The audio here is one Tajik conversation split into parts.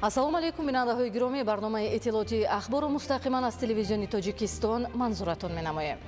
ассалому алайкум бинандаҳои гиромӣ, барномаи иттилоъоти ахбору мустақиман аз телевизиони Тоҷикистон манзуратон менамоем.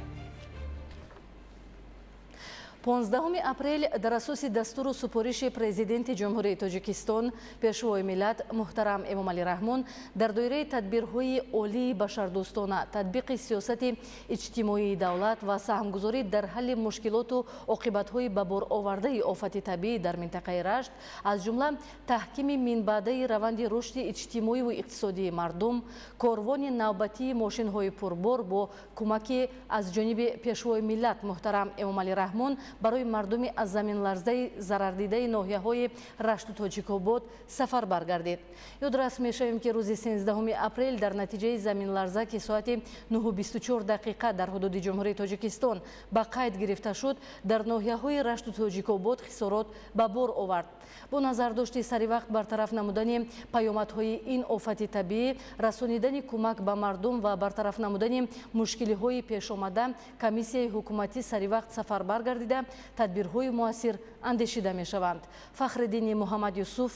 15 апрел дар асоси дастуру супориши президенти ҷумҳурии Тоҷикистон пешвои миллат муҳтарам Эмомалӣ Раҳмон дар доираи тадбирҳои олии башардӯстона, татбиқи сиёсати иҷтимоии давлат ва саҳмгузорӣ дар ҳалли мушкилоту оқибатҳои ба бор овардаи офати табиӣ дар минтақаи Рашт, аз ҷумла таҳкими минбаъдаи раванди рушди иҷтимоиву иқтисодии мардум, корвони навбатии мошинҳои пурбор бо кӯмаки аз ҷониби пешвои миллат муҳтарам Эмомалӣ Раҳмон барои мардуми аз заминларзаи зарардидаи ноҳияҳои Рашту Тоҷикобод сафарбар гардид. Ёдрас мешавем ки рӯзи 13 апрел дар натиҷаи заминларза ки соати 9:24 дар ҳудуди ҷумҳурии Тоҷикистон ба қайд гирифта шуд, дар ноҳияҳои Рашту Тоҷикобод хисорот ба бор овард. Бо назардошти саривақт бартараф намудани паёмадҳои ин офати табиӣ, расонидани кӯмак ба мардум ва бартараф намудани мушкилиҳои пешомада, комиссияи ҳукуматӣ саривақт сафарбар гардида тадбирҳои муассир андешида мешаванд. Фахриддини Муҳаммад Юсуф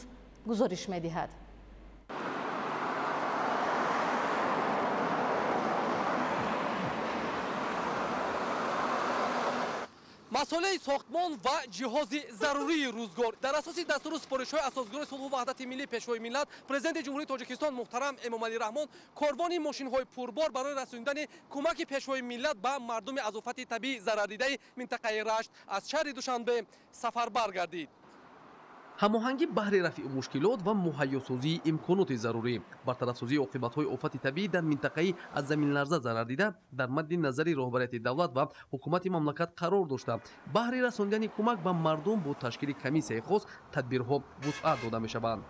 гузориш медиҳад. масъалаи сохтмон ва ҷиҳози зарурии рӯзгор дар асоси дастуру супоришҳои асосгурои сулҳу ваҳдати миллӣ пешвои миллат президенти ҷумҳурии Тоҷикистон муҳтарам Эмомалӣ Раҳмон корвони мошинҳои пурбор барои расонидани кӯмаки пешвои миллат ба мардуми аз офати табиӣ зарардидаи минтақаи Рашт аз шаҳри Душанбе сафарбар гардид. ҳамоҳангӣ баҳри рафъи мушкилот ва муҳайёсозии имконоти зарурӣ, бартарафсозии оқибатҳои офати табиӣ дар минтақаи аз заминларза зарардида дар мадди назари роҳбарияти давлат ва ҳукумати мамлакат қарор дошта, баҳри расонидани кӯмак ба мардум бо ташкили комиссияи хос тадбирҳо вусъат дода мешаванд.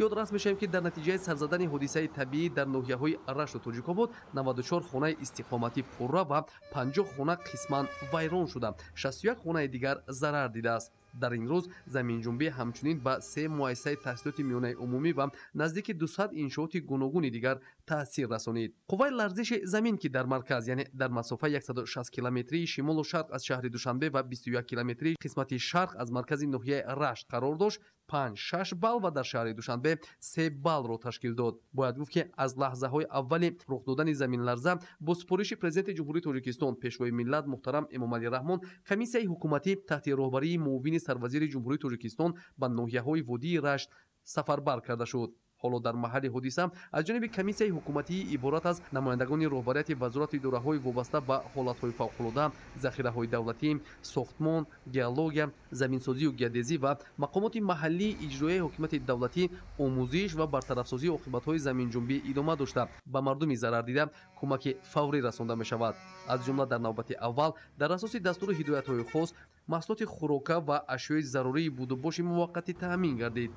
ёдрас мешавем ки дар натиҷаи сарзадани ҳодисаи табиӣ дар ноҳияҳои Рашту Тоҷикобод 94 хонаи истиқоматӣ пурра ва 50 хона қисман вайрон шуда, 61 хонаи дигар зарар дидааст. дар ин рӯз заминҷунбӣ ҳамчунин ба 3 муассисаи таҳсилоти миёнаи умумӣ ва наздики 200 иншооти гуногуни дигар таъсир расонид. қувваи ларзиши замин ки дар марказ, яъне дар масофаи 160 километрии шимолу шарқ аз шаҳри Душанбе ва 21 километрии қисмати шарқ аз маркази ноҳияи Рашт қарор дошт, 5-6 балл ва дар шаҳри Душанбе 3 баллро ташкил дод. бояд гуфт ки аз лаҳзаҳои аввали рух додани заминларза бо супориши президенти ҷумҳурии Тоҷикистон пешвои миллат муҳтарам Эмомалӣ Раҳмон, комиссияи ҳукуматӣ таҳти роҳбарии муовини сарвазири ҷумҳурии Тоҷикистон ба ноҳияҳои водии Рашт сафарбар карда шуд. ҳоло дар маҳалли ҳодиса аз ҷониби комиссияи ҳукуматии иборат аз намояндагони роҳбарияти вазорати идораҳои вобаста ба ҳолатҳои фавқулода, захираҳои давлатӣ, сохтмон, геология, заминсозию геодезӣ ва мақомоти маҳаллии иҷроияи ҳокимияти давлатӣ омӯзиш ва бартарафсозии оқибатҳои заминҷунбӣ идома дошта, ба мардуми зарардида кӯмаки фаврӣ расонда мешавад. аз ҷумла дар навбати аввал дар асоси дастури ҳидоятҳои хос маҳсулоти хӯрока ва ашёи зарурии будубоши муваққатӣ таъмин гардид.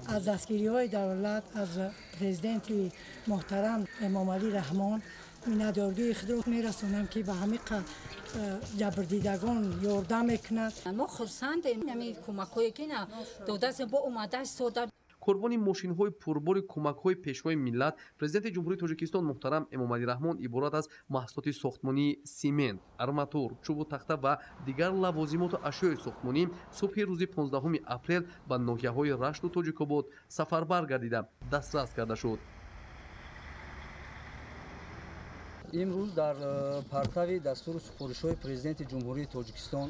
از دستگیری‌های دولت از پرزیدنت محترم امامعلی رحمان می‌ندارگی خود می‌رسونم که به همه جبردیدگان یاردم می‌کند. ما خرسندیم همین کمک‌هایی که نه داده با اومده سودا корвони мошинҳои пурбори кӯмакҳои пешвои миллат президенти ҷумҳурии Тоҷикистон муҳтарам Эмомалӣ Раҳмон иборат аз маҳсулоти сохтмонии симент, арматур, чӯбу тахта ва дигар лавозимоту ашёи сохтмонӣ субҳи рӯзи 15 апрел ба ноҳияҳои Рашту Тоҷикобод сафарбар гардида дастрас карда шуд. имрӯз дар партави дастури супоришҳои президенти ҷумҳурии Тоҷикистон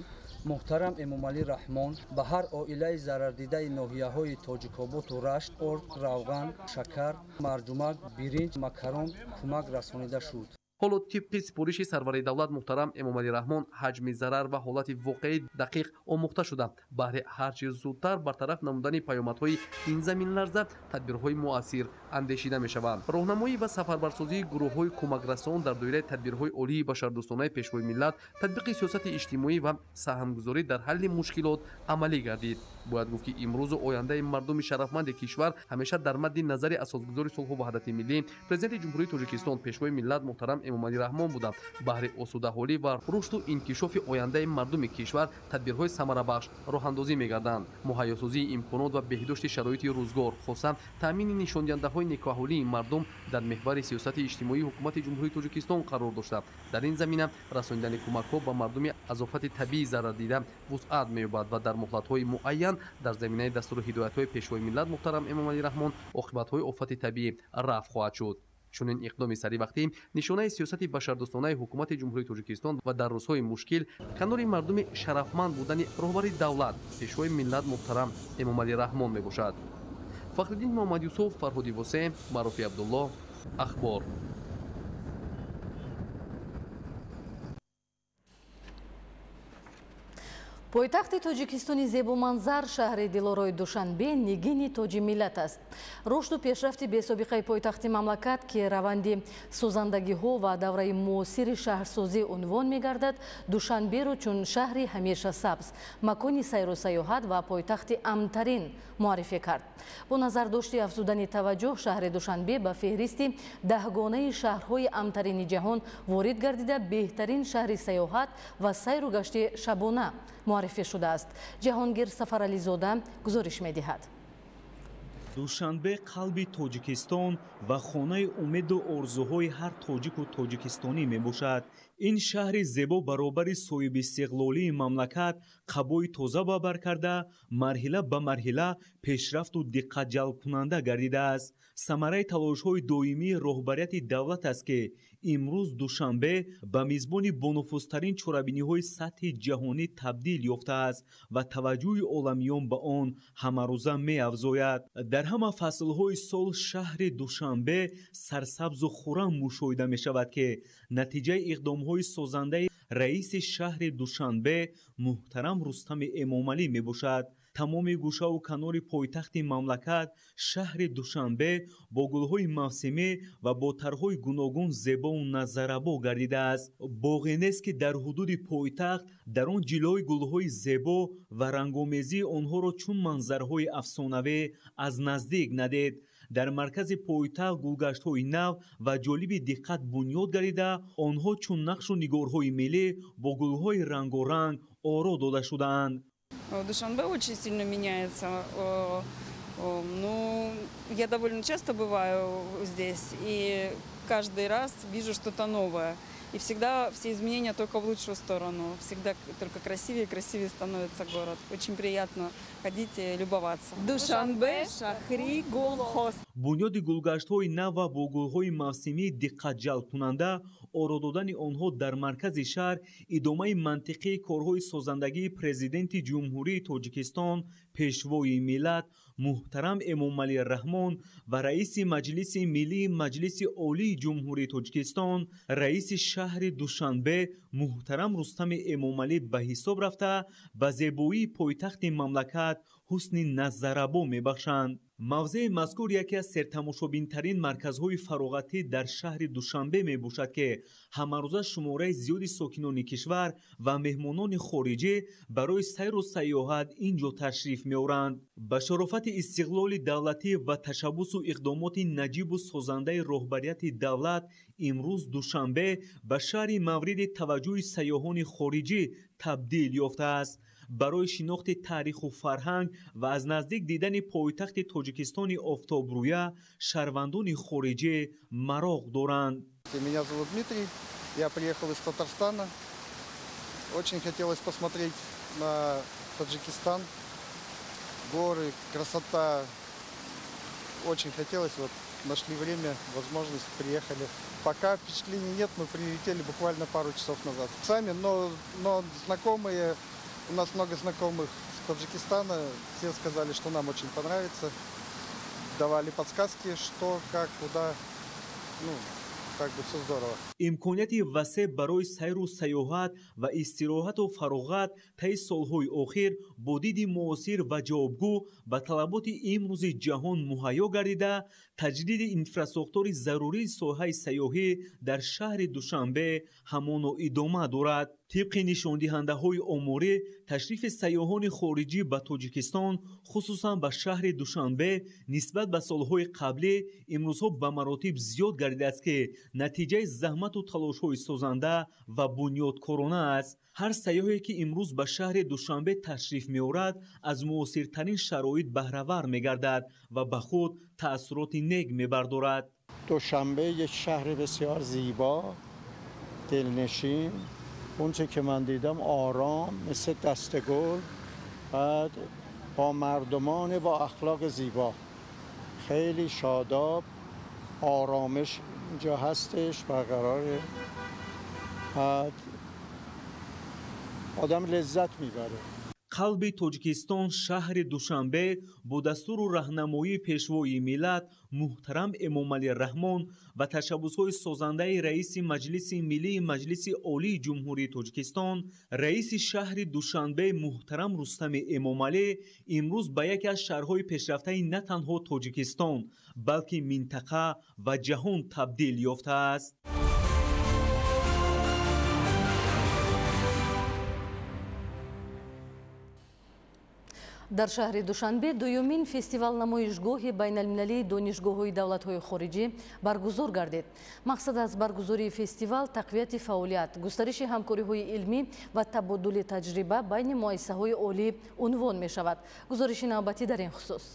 муҳтарам Эмомалӣ Раҳмон ба ҳар оилаи зарардидаи ноҳияҳои Тоҷикоботу Рашт орд, равған, шакар, марҷумак, биринҷ, макарон кӯмак расонида шуд. ҳоло тибқи сипориши сарвари давлат муҳтарам Эмомалӣ Раҳмон ҳаҷми зарар ва ҳолати воқеи дақиқ омӯхта шуда, баҳри ҳарчи зудтар бартараф намудани паёмадҳои ин заминларза тадбирҳои муассир андешида мешаванд. роҳнамоӣ ва сафарбарсозии гурӯҳҳои кӯмакрасон дар доираи тадбирҳои олии башардӯстонаи пешвои миллат, татбиқи сиёсати иҷтимоӣ ва саҳмгузорӣ дар ҳалли мушкилот амалӣ гардид. бояд гуфт ки имрӯзу ояндаи мардуми шарафманди кишвар ҳамеша дар мадди назари асосгузори сулҳу ваҳдати миллӣ президенти ҷумҳурии Тоҷикистон пешвои миллат муҳтарам эмомалӣ раҳмон буда баҳри осудаҳолӣ ва рушду инкишофи ояндаи мардуми кишвар тадбирҳои самарабахш роҳандозӣ мегарданд. муҳайёсозии имконот ва беҳдошти шароити рӯзгор, хосан таъмини нишондиҳандаҳои некоҳолии мардум дар меҳвари сиёсати иҷтимоии ҳукумати ҷумҳурии Тоҷикистон қарор дошта. Дар ин замина расонидани кӯмакҳо ба мардуми аз офати табиӣ зарардида вусъат меёбад ва дар муҳлатҳои муайян дар заминаи дастури ҳидоятҳои пешвои миллат муҳтарам эмомалӣ раҳмон оқибатҳои офати табиӣ рафъ хоҳад шуд. чунин иқдоми саривақтӣ нишонаи сиёсати башардӯстонаи ҳукумати ҷумҳурии Тоҷикистон ва дар рӯзҳои мушкил канори мардуми шарафманд будани роҳбари давлат пешвои миллат муҳтарам эмомалӣ раҳмон мебошад. фахриддин муҳаммадюсуф, Фарҳоди Восе, Маъруфи Абдулло, Ахбор. пойтахти Тоҷикистони зебоманзар шаҳри дилорои Душанбе нигини тоҷи миллат аст. рушду пешрафти бесобиқаи пойтахти мамлакат ки раванди созандагиҳо ва давраи муосири шаҳрсозӣ унвон мегардад, Душанберо чун шаҳри ҳамеша сабз, макони сайру саёҳат ва пойтахти амнтарин муаррифӣ кард. бо назардошти афзудани таваҷҷӯҳ, шаҳри Душанбе ба феҳристи даҳгонаи шаҳрҳои амнтарини ҷаҳон ворид гардида беҳтарин шаҳри саёҳат ва сайру гашти шабона муаррифӣ шудааст. ҷаҳонгир Сафарализода гузориш медиҳад. душанбе қалби Тоҷикистон ва хонаи умеду орзуҳои ҳар тоҷику тоҷикистонӣ мебошад. ин шаҳри зебо баробари соҳибистиқлолии мамлакат қабои тоза ба бар карда, марҳила ба марҳила пешрафту диққатҷалбкунанда гардидааст. самараи талошҳои доимии роҳбарияти давлат аст ки имрӯз Душанбе ба мизбони бонуфузтарин чорабиниҳои сатҳи ҷаҳонӣ табдил ёфтааст ва таваҷҷӯҳи оламиён ба он ҳамарӯза меафзояд. дар ҳама фаслҳои сол шаҳри Душанбе сарсабзу хуррам мушоҳида мешавад ки натиҷаи иқдомҳои созандаи раиси шаҳри Душанбе муҳтарам Рустами Эмомалӣ мебошад. тамоми гӯшаву канори пойтахти мамлакат шаҳри Душанбе бо гулҳои мавсимӣ ва бо тарҳҳои гуногун зебову назарабо гардидааст. боғе нест ки дар ҳудуди пойтахт дар он ҷилои гулҳои зебо ва рангомезии онҳоро чун манзарҳои афсонавӣ аз наздик надид. дар маркази пойтахт гулгаштҳои нав ва ҷолиби диққат бунёд гардида, онҳо чун нақшу нигорҳои миллӣ бо гулҳои рангоранг оро дода шудаанд. Душанбе очень сильно меняется. Ну, я довольно часто бываю здесь, и каждый раз вижу что-то новое. И всегда все изменения только в лучшую сторону. Всегда только красивее и красивее становится город. Очень приятно ходить и любоваться. Душанбе шахри гулхоз. бунёди гулгаштҳои нав ва бо гулҳои мавсимии диққатҷалбкунанда, оро додани онҳо дар маркази шаҳр идомаи мантиқии корҳои созандагии президенти ҷумҳурии Тоҷикистон, пешвои миллат муҳтарам Эмомалӣ Раҳмон ва раиси Маҷлиси Миллии Маҷлиси Олии Ҷумҳурии Тоҷикистон, раиси шаҳри Душанбе муҳтарам Рустами Эмомалӣ ба ҳисоб рафта, ба зебоии пойтахти мамлакат ҳусни назарабо мебахшанд. мавзеи мазкур яке аз сертамошобинтарин марказҳои фароғатӣ дар шаҳри Душанбе мебошад ки ҳамарӯза шумораи зиёди сокинони кишвар ва меҳмонони хориҷӣ барои сайру саёҳат ин ҷо ташриф меоранд. ба шарофати истиқлоли давлатӣ ва ташаббусу иқдомоти наҷибу созандаи роҳбарияти давлат имрӯз Душанбе ба шаҳри мавриди таваҷҷӯҳи сайёҳони хориҷӣ табдил ёфтааст. барои шинохти таъриху фарҳанг ва аз наздик дидани пойтахти Тоҷикистони офтобрӯя шаҳрвандони хориҷӣ мароғ доранд. Меня зовут Дмитрий, я приехал из Татарстана. Очень хотелось посмотреть на Таджикистан, горы, красота. Очень хотелось, вот нашли время, возможность, приехали. Пока впечатлений нет, мы прилетели буквально пару часов назад. Сами, но знакомые, у нас много знакомых с Таджикистана, все сказали, что нам очень понравится. Давали подсказки, что, как, куда, как бы все здорово. имконияти васеъ барои сайру саёҳат ва истироҳату фароғат таи солҳои охир бо диди муосир ва ҷавобгӯ ба талаботи имрӯзи ҷаҳон муҳайё гардида, таҷдиди инфраструктури зарурии соҳаи сайёҳӣ дар шаҳри Душанбе ҳамоно идома дорад. طبق نشاندهنده‌های آماری تشریف سیاحان خارجی به تاجیکستان خصوصا به شهر دوشنبه نسبت به سالهای قبلی امروزها به مراتب زیاد گردیده است که نتیجه زحمت و تلاش‌های سازنده و بنیادکارانه است. هر سیاحی که امروز به شهر دوشنبه تشریف می‌آورد از مؤثرترین شرایط بهره‌ور می‌گردد و به خود تأثیرات نیک می‌بردارد. دوشنبه یک شهر بسیار زیبا، دلنشین، اونچه که من دیدم آرام مثل دستگل، بعد با مردمان با اخلاق زیبا، خیلی شاداب، آرامش اینجا هستش برقراره، بعد آدم لذت میبره. قلب تاجیکستان شهر دوشنبه با دستور و راهنمایی پیشوای ملت محترم امامعلی رحمان و تشبس‌های سازنده رئیس مجلس ملی مجلس عالی جمهوری تاجیکستان رئیس شهر دوشنبه محترم رستم امامعلی امروز به یکی از شهرهای پیشرفته نه تنها تاجیکستان بلکه منطقه و جهان تبدیل یافته است. در شهر دوشنبه دومین فستیوال намоишгоҳи байналмилалии донишгоҳҳои давлатҳои хориҷӣ баргузор гардид. мақсад аз баргузории фестивал тақвияти фаъолият, густариши ҳамкориҳои илмӣ ва табодули таҷриба байни муассисаҳои олӣ унвон мешавад. гузориши навбатӣ дар ин хусус.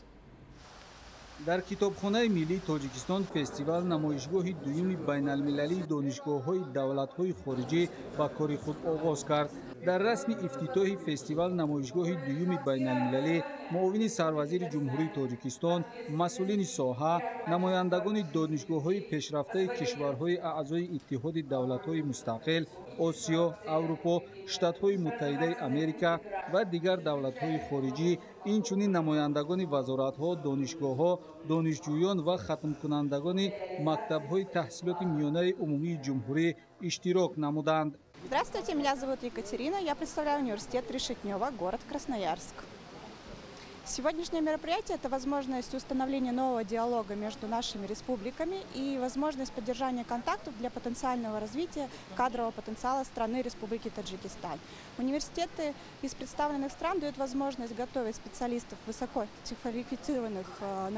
дар китобхонаи миллии тоҷикистон фестивал намоишгоҳи дуюми байналмилалии донишгоҳҳои давлатҳои хориҷӣ ба кори худ оғоз кард. дар расми ифтитоҳи фестивал намоишгоҳи дуюми байналмилалӣ муовини сарвазири ҷумҳурии тоҷикистон, масъулини соҳа, намояндагони донишгоҳҳои пешрафтаи кишварҳои аъзои иттиҳоди давлатҳои мустақил, осиё, аврупо, штатҳои муттаҳидаи америка ва дигар давлатҳои хориҷӣ, инчунин намояндагони вазоратҳо, донишгоҳҳо, донишҷӯён ва хатмкунандагони мактабҳои таҳсилоти миёнаи умумии ҷумҳурӣ иштирок намуданд. Здравствуйте, меня зовут Екатерина, я представляю университет Решетнева, город Красноярск. Сегодняшнее мероприятие – это возможность установления нового диалога между нашими республиками и возможность поддержания контактов для потенциального развития кадрового потенциала страны Республики Таджикистан. Университеты из представленных стран дают возможность готовить специалистов высококвалифицированных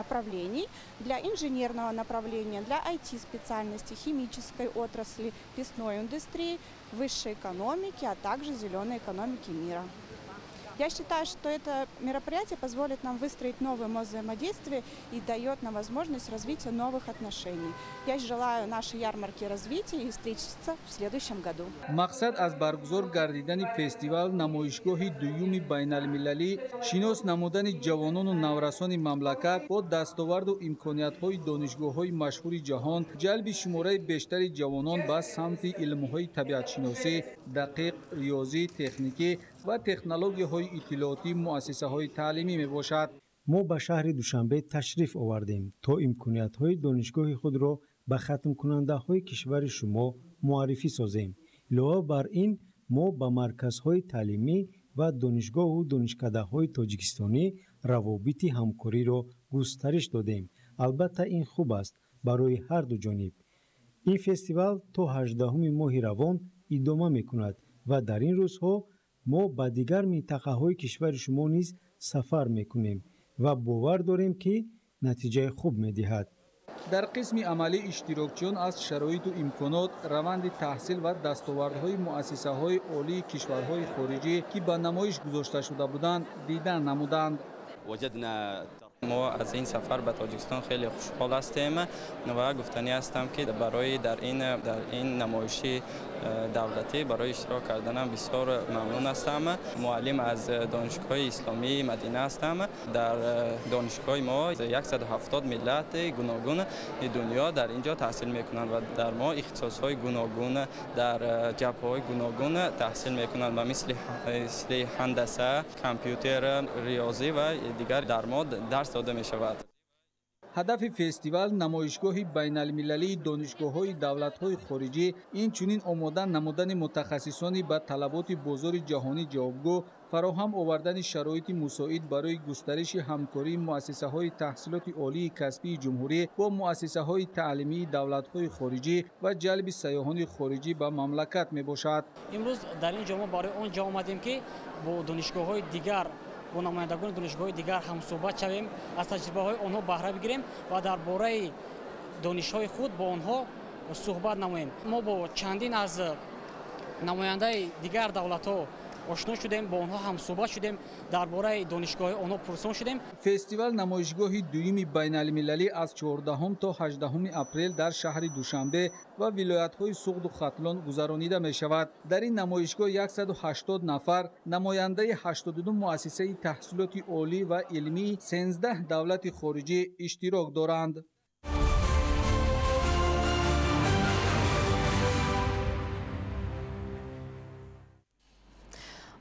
направлений для инженерного направления, для IT-специальностей, химической отрасли, лесной индустрии, высшей экономики, а также зеленой экономики мира. Я считаю, что это мероприятие позволит нам выстроить новое взаимодействие и дает нам возможность развития новых отношений. Я желаю нашей ярмарке развития и встретиться в следующем году. Мақсад аз баргузор гардидани фестивал намоишгоҳи дуюми байналмилалӣ шинос намудани ҷавонону наврасони мамлакат бо дастоварду имкониятҳои донишгоҳҳои машҳури ҷаҳон, ҷалби шумораи бештари ҷавонон ба самти илмҳои табиатшиносӣ, дақиқ, риёзӣ, техникӣ ва технологияҳои иттилоотӣ муассисаҳои таълимӣ мебошад. мо ба шаҳри душанбе ташриф овардем то имкониятҳои донишгоҳи худро ба хатмкунандаҳои кишвари шумо муаррифӣ созем. илова бар ин мо ба марказҳои таълимӣ ва донишгоҳу донишкадаҳои тоҷикистонӣ равобити ҳамкориро густариш додем. албатта ин хуб аст барои ҳарду ҷониб. ин фестивал то 18 моҳи равон идома мекунад ва дар ин рӯзҳо мо ба дигар минтақаҳои кишвари шумо низ сафар мекунем ва бовар дорем ки натиҷаи хуб медиҳад. дар қисми амалӣ иштирокчиён аз шароиту имконот, раванди таҳсил ва дастовардҳои муассисаҳои олии кишварҳои хориҷӣ ки ба намоиш гузошта шуда буданд дидан намуданд. ما از این سفر به تاجیکستان خیلی خوشحال هستیم و گفتنی هستم که برای در این نمایشی دولتی برای اشتراک کردنم بسیار ممنون هستم. معلم از دانشگاه اسلامی مدینه هستم. در دانشگاه ما 170 ملت گوناگون دنیا در اینجا تحصیل میکنند و در ما اختصاص‌های گوناگون در جبهه‌های گوناگون تحصیل میکنند و مثل هندسه، کامپیوتر، ریاضی و دیگر در ما درس داده می شود. ҳадафи фестивал намоишгоҳи байналмилалии донишгоҳҳои давлатҳои хориҷӣ инчунин омода намудани мутахассисони ба талаботи бозори ҷаҳонӣ ҷавобгӯ, фароҳам овардани шароити мусоид барои густариши ҳамкории муассисаҳои таҳсилоти олии касбии ҷумҳурӣ бо муассисаҳои таълимии давлатҳои хориҷӣ ва ҷалби сайёҳони хориҷӣ ба мамлакат мебошад. имрӯз дар ин ҷо мо барои он ҷо омадем ки бо донишгоҳҳои дигар бо намояндагони донишгоҳҳои дигар ҳамсӯҳбат шавем, аз таҷрибаҳои онҳо баҳра бигирем ва дар бораи донишҳои худ бо онҳо суҳбат намоем. мо бо чандин аз намояндаи дигар давлатҳо ошно шудем, бо онҳо ҳамсӯҳбат шудем, дар бораи донишгоҳи онҳо пурсон шудем. фестивал намоишгоҳи дуюми байналмилалӣ аз 14 то 18 апрел дар шаҳри Душанбе ва вилоятҳои Суғду Хатлон гузаронида мешавад. дар ин намоишгоҳ 180 нафар намояндаи 82 муассисаи таҳсилоти олӣ ва илмии 13 давлати хориҷӣ иштирок доранд.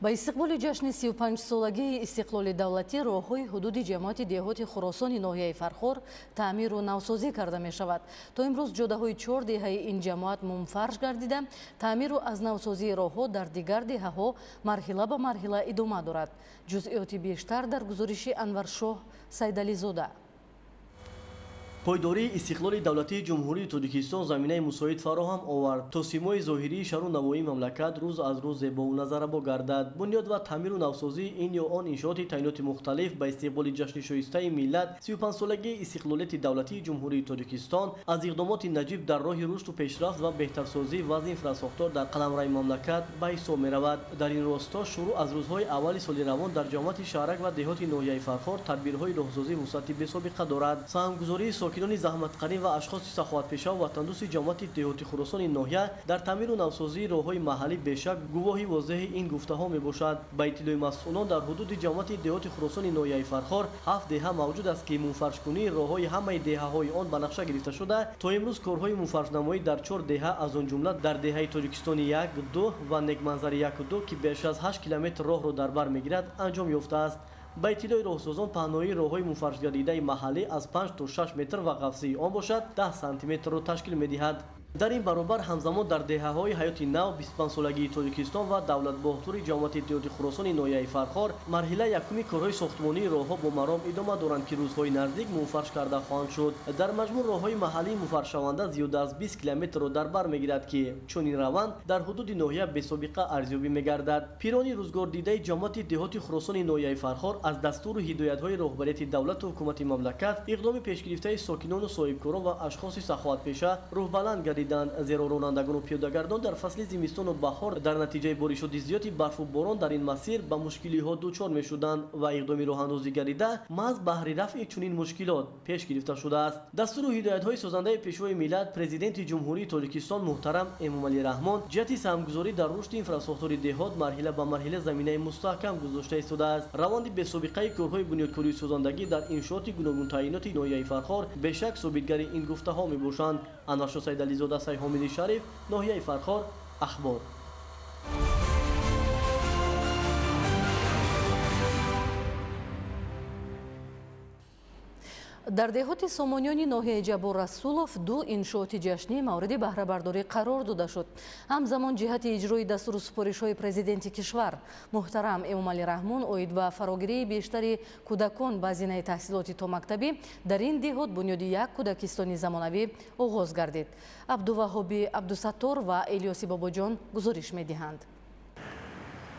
با استقبال جشن 35 سالگی استقلال دولتی راههای حدود جماعت دهات خراسان ناحیه فرخار تعمیر و نوسازی کرده می شود. تا امروز جاده‌های 4 دهه این جماعت منفرش گردیده، تعمیر و از نوسازی راهها در دیگر دهه‌ها مرحله به مرحله ادامه دارد. جزئیات بیشتر در گزارش انورشاه سیدعلی زاده. پایداری استقلال دولتی جمهوری تاجیکستان زمینه مساعد فراهم آورد تا سیمای ظاهری شهر و نمایی مملکت روز از روز زیبا و نظربا گردد. بنیاد و تعمیر و نوسازی این یا آن انشاءات تعینات مختلف به استقبال جشن شایسته ملت 35 سالگی استقلال دولتی جمهوری تاجیکستان از اقدامات نجیب در راه رشد و پیشرفت و بهترسازی وضع انفراساختار در قلمرو مملکت به حساب می‌رود. در این راستا شروع از روزهای اول سال روان در جامعه شهرک و دهات ناحیه فرخار تدبیرهای راهسازی وسعتی بی‌سابقه دارد. سهمگذاری ساکنان زحمت‌قرین و اشخاص سخاوت‌پیشه و وطندوس جماعت دهات خراسان ناحیه در تعمیر و نوسازی راه‌های محلی بیشک گواهی واضح این گفته‌ها میباشد. به اطلاع مسئولان در حدود جماعت دهات خراسان ناحیه فرخار 7 دهه موجود است که منفرش‌کنی راه‌های همه دهه‌های آن به نقشه گرفته شده. تا امروز کارهای منفرش‌نمایی در 4 دهه از آن جمله در دهه تاجیکستان 1، 2 و نگمنظر 1 و 2 که بیش از 8 کیلومتر راه را در بر میگیرد انجام یافته است. با اطلاع راهسازان پهنایی راه‌های منفرش گردیده محلی از 5 تا 6 متر و قفسه آن باشد 10 سانتی متر را تشکیل می‌دهد. در این برابر همزمان در دهه‌های حیات نو 25 سالگی تاجیکستان و دولت باختور جماعت دهات خراسان ناحیه فرخار مرحله یکمی کارهای ساختمانی راه‌ها با مرام ادامه دارند که روزهای نزدیک منفرش کرده خواهند شد. در مجموع راه‌های محلی منفرش شونده زیاده از 20 کیلومتر را در بر میگیرد که چون این روند در حدود ناحیه به سابقه ارزیابی می‌گردد. پیرانی روزگار دیده جماعت دهات خراسان ناحیه فرخار از دستور و هدایت‌های رهبریت دولت و حکومت مملکت اقدام پیشگرفته ساکنان و صاحبکاران و اشخاص سخاوت‌پیشه روبلند زیرا رانندگان و پیاده‌گردان در فصل زمستان و بهار در نتیجه بارشات زیاد برف و باران در این مسیر به مشکل‌ها دچار می‌شدند و اقدام راه‌اندازی گردیده محض بهر رفع چنین مشکلات پیش گرفته شده است. دستور و هدایت‌های سازنده پیشوای ملت پرزیدنت جمهوری تاجیکستان محترم امامعلی رحمان جهت سهمگذاری در رشد انفراساختار دهات مرحله به مرحله زمینه مستحکم گذاشته ایستاده است. روند بی‌سابقه کارهای بنیادکاری سازندگی در انشاءات گوناگون تعیینات ناحیه فرخار بیشک ثابتگر این گفته‌ها می‌باشند. انورشاه سیدعلی زاده حامد شریف ناحیه فرخار اخبار. در دهات سامانیان ناحیه جبار رسولوف 2 انشاءات جشنی مورد بهره برداری قرار داده شد. همزمان جهت اجرای دستور سپارش‌های پرزیدنت کشور محترم امامعلی رحمان اوید به فراگیری بیشتری کودکان به هزینه تحصیلات تا مکتبی در این دهات بنیاد یک کودکستان زمانوی آغاز گردید. عبدالوهاب عبدالستار و الیاس باباجان گزارش می‌دهند.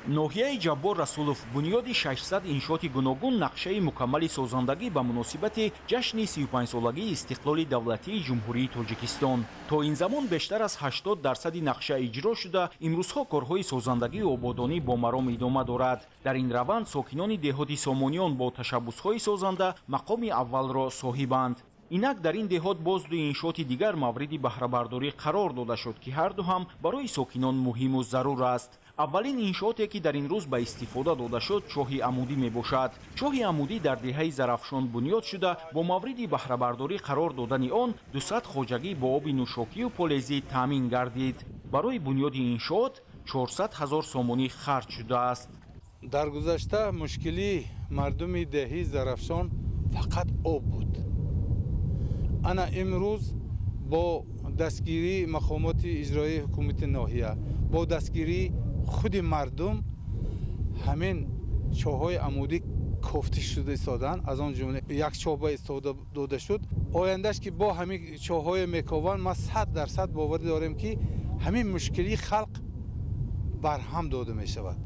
ناحیه جبار رسولوف بنیاد 600 انشاءات گوناگون نقشه مکمل سازندگی به مناسبت جشن 35 سالگی استقلال دولتی جمهوری تاجیکستان. تا این زمان بیشتر از 80% نقشه اجرا شده. امروزها کارهای سازندگی و آبادانی با مرام ادامه دارد. در این روند ساکنان دهات سامانیان با تشبس‌های سازنده مقام اول را صاحبند. اینک در این دهات باز 2 انشاءات دیگر مورد بهره برداری قرار داده شد که هر دو هم برای ساکنان مهم و ضرور است. اولین انشاءاتی که در این روز به استفاده داده شد چاه عمودی می باشد. چاه عمودی در دهه زرافشان بنیاد شده با مورد بهره برداری قرار دادن آن 200 خواجگی با آب نوشاکی و پلیزی تامین گردید. برای بنیاد انشاءات 400,000 سامانی خرج شده است. در گذشته مشکلی مردم دهه زرافشان فقط آب بود. انا امروز با دستگیری مقامات اجرایی حکومت ناحیه با دستگیری خود مردم همین چاهای عمودی کوفته شده ایستادن، از آن جمله یک چاه به استفاده داده شد. آیندهش که با همین چاهای میکوان ما 100% باور داریم که همین مشکلی خلق برهم داده می شود.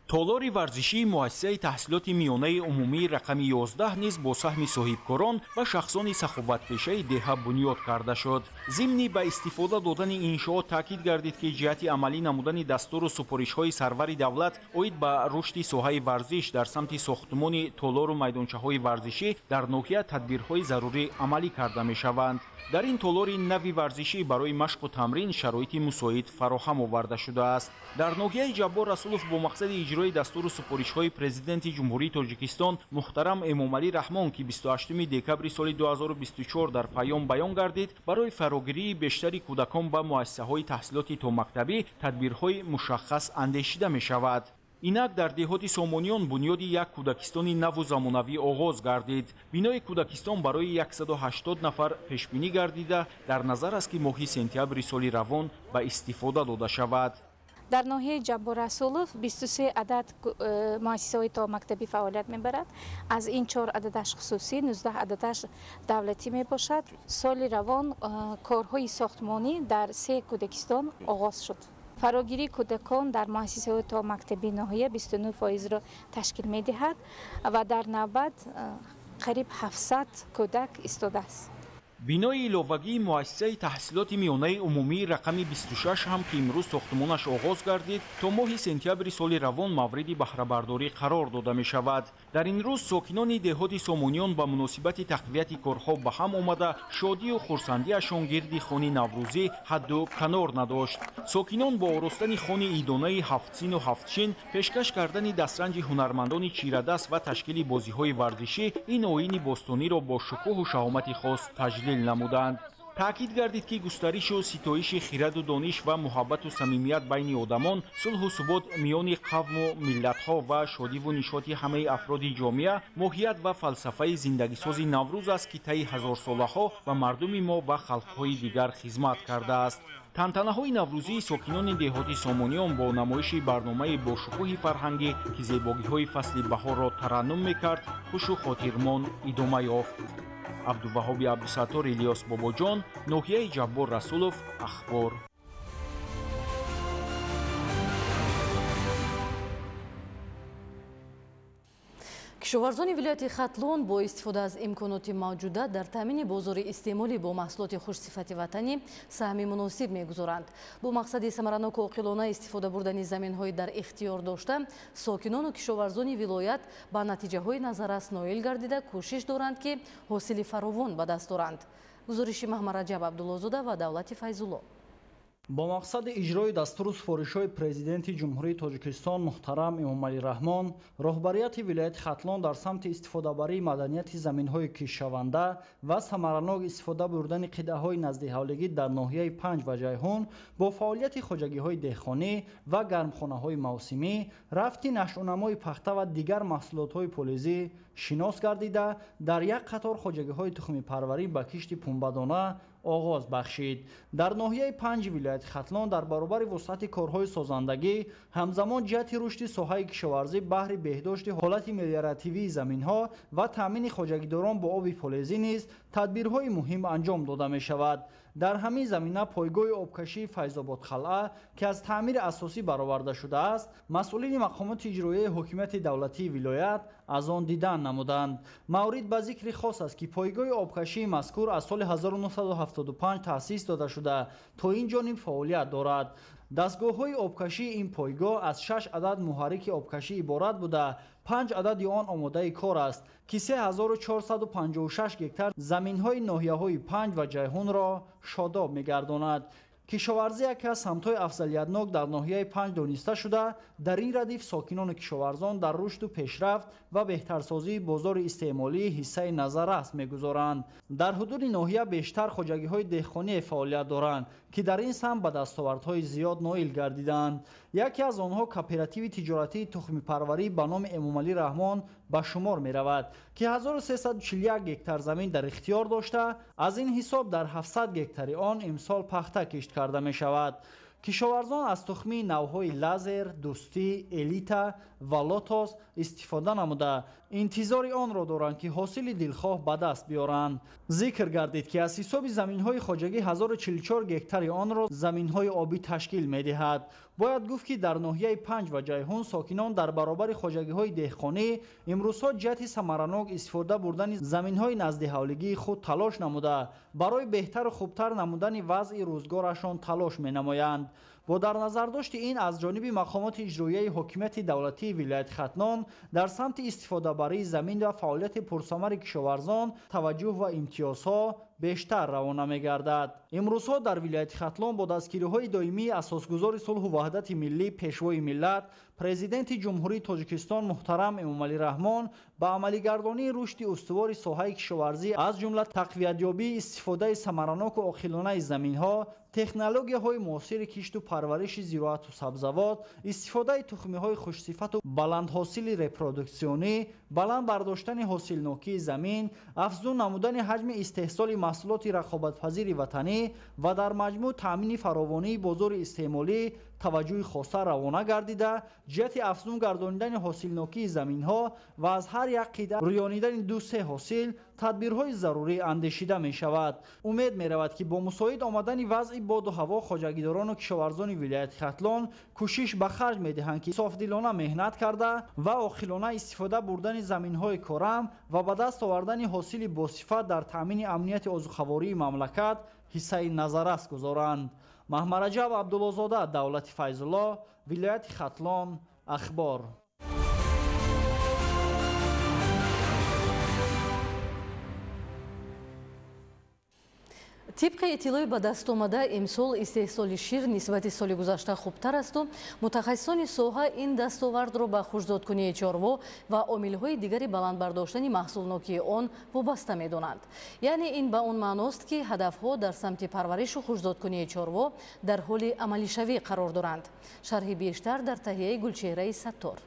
تالاری ورزشی مؤسسه تحصیلات میانه عمومی رقم 11 نیز با سهم صاحبکاران و شخصان سخاوتپیشه دهه بنیاد کرده شد. ضمن به استفاده دادن انشاءات تاکید گردید که جهت عملی نمودن دستور و سپارش‌های سرور دولت اوید به رشد ساحه ورزش در سمت ساختمان تالار و میدانچه‌های ورزشی در ناحیه تدبیرهای ضروری عملی کرده می‌شوند. در این تالار نوی ورزشی برای مشق و تمرین شرایط مساعد فراهم آورده شده است. در ناحیه جبار رسولوف با مقصد اجرای دستور و سپارش‌های پرزیدنت جمهوری تاجیکستان محترم امامعلی رحمان که 28 دکبر سال 2024 در پیام بیان گردید، برای فراگیری بیشتری کودکان به مؤسسه‌های تحصیلاتی تا مکتبی تدبیرهای مشخص اندیشیده می‌شود. اینک در دهات سامانیان بنیاد یک کودکستان نو و زمانوی آغاز گردید. بینای کودکستان برای 180 نفر پیشبینی گردیده در نظر است که ماه سپتامبر سال روان به استفاده داده شود. در ناحیه جبار رسولوف 23 عدد مؤسسه‌های تا مکتبی فعالیت می‌برد. از این 4 عددش خصوصی، 19 عددش دولتی میباشد. سال روان کارهای ساختمانی در 3 کودکستان آغاز شد. فراگیری کودکان در مؤسسه تا مکتبی ناحیه 29% را تشکیل می‌دهد و در نوبت قریب 700 کودک ایستاده است. بینای ایلاوگی مؤسسه تحصیلات میانه عمومی رقم 26 هم که امروز ساختمانش آغاز گردید تا ماه سپتامبر سال روان مورد بهره برداری قرار داده می شود. در این روز ساکنان دهات سامانیان به مناسبت تقویت کارها به هم آمده شادی و خرسندیشان گرد خانه نوروزی حد و کنار نداشت. ساکنان با آراستن خانه ایدانه 7 سین و 7 شین، پیشکش کردن دسترنج هنرمندان چیردست و تشکیل بازی‌های ورزشی این آیین باستانی را با شکوه و شهامت خاص تجلیل نمودند. تأکید گردید که گسترش و ستایش خرد و دانش و محبت و صمیمیت بین آدمان، صلح و ثبات میان قوم و ملت‌ها و شادی و نشاط همه افراد جامعه ماهیت و فلسفه زندگی ساز نوروز است که طی هزار ساله‌ها و مردم ما و خلق‌های دیگر خدمت کرده است. تنتنه‌های نوروزی ساکنان دهات سامانیان با نمایش برنامه با شکوه فرهنگی که زیبایی‌های فصل بهار را ترنم می‌کرد، خوش و خاطرمان ادامه یافت. عبدالوهاب عبدالستار، الیاس باباجان، ناحیه جبار رسولوف، اخبار. кишоварзони вилояти хатлон бо истифода аз имконоти мавҷуда дар таъмини бозори истеъмоли бо маҳсулоти хушсифати ватанӣ саҳми муносиб мегузоранд. бо мақсади самараноку оқилона истифода бурдани заминҳои дар ихтиёр дошта, сокинону кишоварзони вилоят ба натиҷаҳои назаррас ноил гардида кӯшиш доранд ки ҳосили фаровон ба даст оранд. гузориши маҳмараҷаб абдуллозода ва давлати файзулло. با مقصد اجرای دستور سفارش‌های پرزیدنت جمهوری تاجیکستان محترم امامعلی رحمان، رهبریت ولایت ختلان در سمت استفاده بری مدنیت زمین‌های کشاونده و ثمرناک استفاده بردن قطعه‌های نزد حولگی در ناحیه 5 و جیهون با فعالیت خواجگی‌های دهخانی و گرمخانه‌های موسمی، رفت نشأونمای پخته و دیگر محصولات‌های پولیزی شناس گردیده در یک قطار خواجگی‌های تخم پروری به کشت پنبه‌دانه آغاز بخشید. در ناحیه 5 ولایت ختلان در برابر وسعت کارهای سازندگی همزمان جهت رشد ساحه کشاورزی بهر بهداشت حالت ملیاراتیوی زمین‌ها و تامین خواجگیداران با آب فلزی نیز تدبیرهای مهم انجام داده می شود. در همین زمینه پایگاه آبکشی فیض‌آباد قلعه که از تعمیر اساسی برآورده شده است، مسئولین مقامات اجرایی حکومت دولتی ولایت از آن دیدن نمودند. مورد به ذکر خاص است که پایگاه آبکشی مذکور از سال 1975 تأسیس داده شده تا این جانب فعالیت دارد. دستگاه‌های آبکشی این پایگاه از 6 عدد محرک آبکشی عبارت بوده، 5 عدد آن آماده کار است که 3456 هکتار زمین‌های ناحیه‌های 5 و جیهون را شاداب می‌گرداند. کشاورزی یکی از سمت‌های افضلیت‌ناک در ناحیه 5 دانسته شده، در این ردیف ساکنان کشاورزان در رشد و پیشرفت و بهترسازی بازار استعمالی حصه نظر است می‌گذارند. در حدود ناحیه بیشتر خواجگی‌های دهخانی فعالیت دارند که در این سمت به دستاوردهای زیاد نائل گردیدند. یکی از آنها کооپراتیو تجارتی تخم پروری به نام امامعلی رحمان به شمار می رود که 1341 گکتار زمین در اختیار داشته. از این حساب در 700 گکتار آن امسال پخته کشت کرده می شود. کشاورزان از تخمی نوهای لازر، دوستی، الیتا و لوتوس استفاده نموده انتظار آن را دارند که حاصل دلخواه به دست بیارند. ذکر گردید که از حساب زمین‌های خواجگی 1044 گکتار آن را زمین‌های آبی تشکیل می‌دهد. باید گفت که در ناحیه 5 و جیهون ساکنان در برابر خواجگی‌های دهقانی امروزها جهت ثمراناک استفاده بردن زمین‌های نزد حولگی خود تلاش نموده برای بهتر و خوبتر نمودن وضع روزگارشان تلاش می‌نمایند. با در نظر داشت این از جانب مقامات اجرایی حکومت دولتی ولایت ختلان در سمت استفاده برای زمین و فعالیت پرثمر کشاورزان توجه و امتیازها بیشتر روانه می‌گردد. امروزها در ولایت ختلان با دستگیری‌های دائمی اساسگزار صلح و وحدت ملی پیشوای ملت پرزیدنت جمهوری تاجیکستان محترم امامعلی رحمان با عملی‌گردانی رشد استوار ساحه کشاورزی از جمله تقویت‌یابی استفاده ثمراناک و عاقلانه زمین‌ها، تکنولوژی‌های معاصر کشت و پرورش زراعت و سبزیجات، استفاده تخم‌های خوش‌صفت و بلند حاصل رپرودوکسیونی، بلند برداشتن حاصلناکی زمین، افزون نمودن حجم استحصال محصولات رقابت‌پذیر وطنی و در مجموع تأمین فراوانی بازار استعمالی توجه خاصه روانه گردیده جهت افزون گردانیدن حاصلناکی زمین‌ها و از هر یک قطعه رویانیدن 2-3 حاصل تدبیرهای ضروری اندیشیده می شود. امید می رود که با مساعد آمدن وضع باد و هوا خواجگیداران و کشاورزان ولایت ختلان کوشش به خرج می دهند که صافدلانه مهنت کرده و عاقلانه استفاده بردن زمین‌های کارم و به دست آوردن حاصل باصفت در تأمین امنیت عضوخواری مملکت حصه نظر است گذارند. محمد رجب عبدالله‌زاده، دولت فیض الله، ولایت ختلان، اخبار. طبق اطلاع به دست آمده امسال استحصال شیر نسبت سال گذشته خوبتر است و متخصصان ساحه این دستاورد را به خوش‌دادکنی چاروا و عامل‌های دیگری بلند برداشتن محصولناکی آن وابسته می‌دانند. یعنی این به آن معناست که هدف‌ها در سمت پرورش و خوش‌دادکنی چاروا در حال عملی شوی قرار دارند. شرح بیشتر در تهیه گلچهره ستار.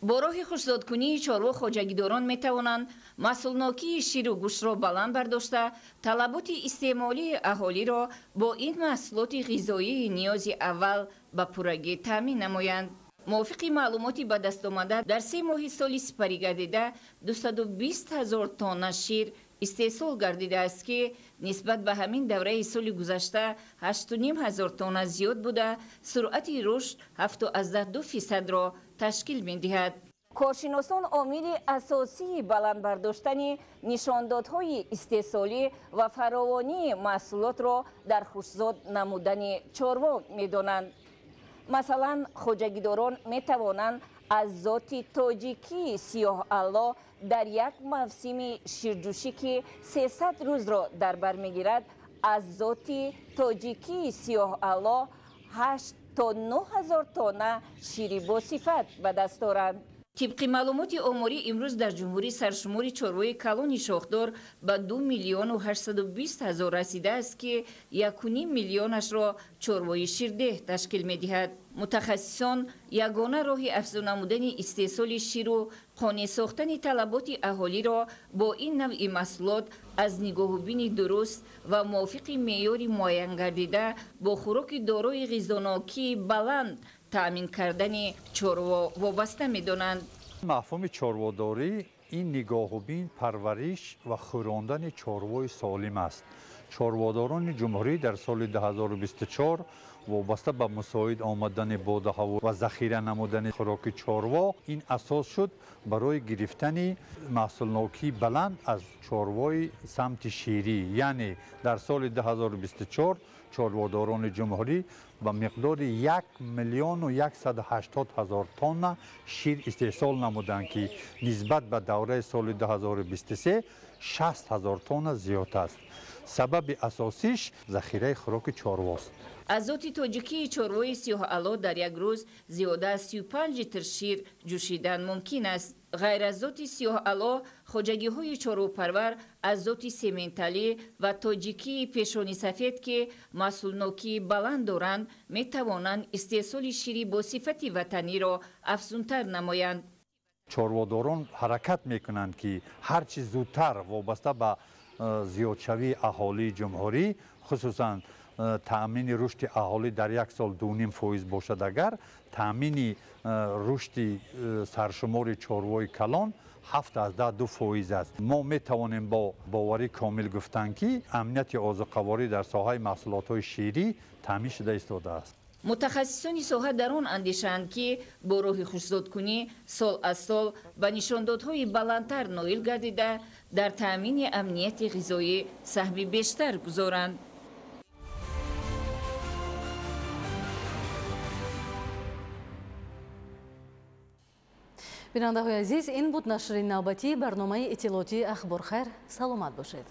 با راه خوش‌دادکنی چاروا خواجگیداران می‌توانند محصولناکی شیر و گوشت را بلند برداشته طلبات استعمالی اهالی را با این محصولات غذایی نیاز اول به پورگی تامین نمایند. موافق معلوماتی به دست آمده در 3 ماه سال سپری گردیده 220,000 تن شیر استحصال گردیده است که نسبت به همین دوره سال گذشته 8,500 تن زیاد بوده سرعت رشد 7.2% را تشکیل می‌دهد. کارشناسان عامل اساسی بلند برداشتن نشاندادهای استحصالی و فراوانی محصولات را در خوشزاد نمودن چاروا می‌دانند. مثلا خواجگیداران می‌توانند از ذات تاجیکی سیاه الله در یک موسم شیرجوشی که 300 روز را در بر می‌گیرد از ذات تاجیکی سیاه الله 8 تا 9,000 تن شیر با صفت به دست دارند. طبق معلومات آماری امروز در جمهوری سرشمار چاروای کلان شاخدار به 2,820,000 رسیده است که 1.5 میلیونش را چاروای شیرده تشکیل می‌دهد. متخصصان یگانه راه افزون نمودن استحصال شیر و قانع ساختن طلبات اهالی را با این نوع محصولات از نگاه و بین درست و موافق معیار معین گردیده با خوراک دارای غذاناکی بلند تأمین کردن چاروا وابسته می‌دانند. مفهوم چارواداری این نگاه و بین پرورش و خوراندن چاروای سالم است. چارواداران جمهوری در سال 2024 وابسته به مساعد آمدن باد و هوا و ذخیره نمودن خوراک چاروا این اساس شد برای گرفتن محصولناکی بلند از چاروای سمت شیری. یعنی در سال 2024 چارواداران جمهوری به مقدار 1,180,000 تن شیر استحصال نمودند که نسبت به دوره سال 2023 60,000 تن زیاد است. سبب اساسیش ذخیره خوراک چارواست. азоти тоҷикии чорвои сиёҳало дар як рӯз зиёда аз 35 литр шир ҷӯшидан мумкин аст. ғайр аз зоти сиёҳало, хоҷагиҳои чорвопарвар аз зоти сементалӣ ва тоҷикии пешони сафед ки масъулнокии баланд доранд, метавонанд истеҳсоли шири бо сифати ватаниро афзунтар намоянд. чорводорон ҳаракат мекунанд ки ҳарчи зудтар вобаста ба зиёдшавии аҳолии ҷумҳурӣ, хусусан таъмини рушди аҳолӣ дар 1.5 бошад, агар таъмини рушди саршумори чорвои калон 7-10% аст. мо метавонем бо боварӣ комил гуфтанд ки амнияти озуқаворӣ дар соҳаи маҳсулотҳои ширӣ таъмин шуда истодааст. мутахассисони соҳа дар он андешаанд ки бо роҳи хушкзодкунӣ сол аз сол ба нишондодҳои баландтар ноил гардида дар таъмини амнияти ғизоӣ саҳми бештар гузоранд. бинандаҳои азиз, ин буд нашри навбатии барномаи иттилоотии ахбор хайр. саломат бошед.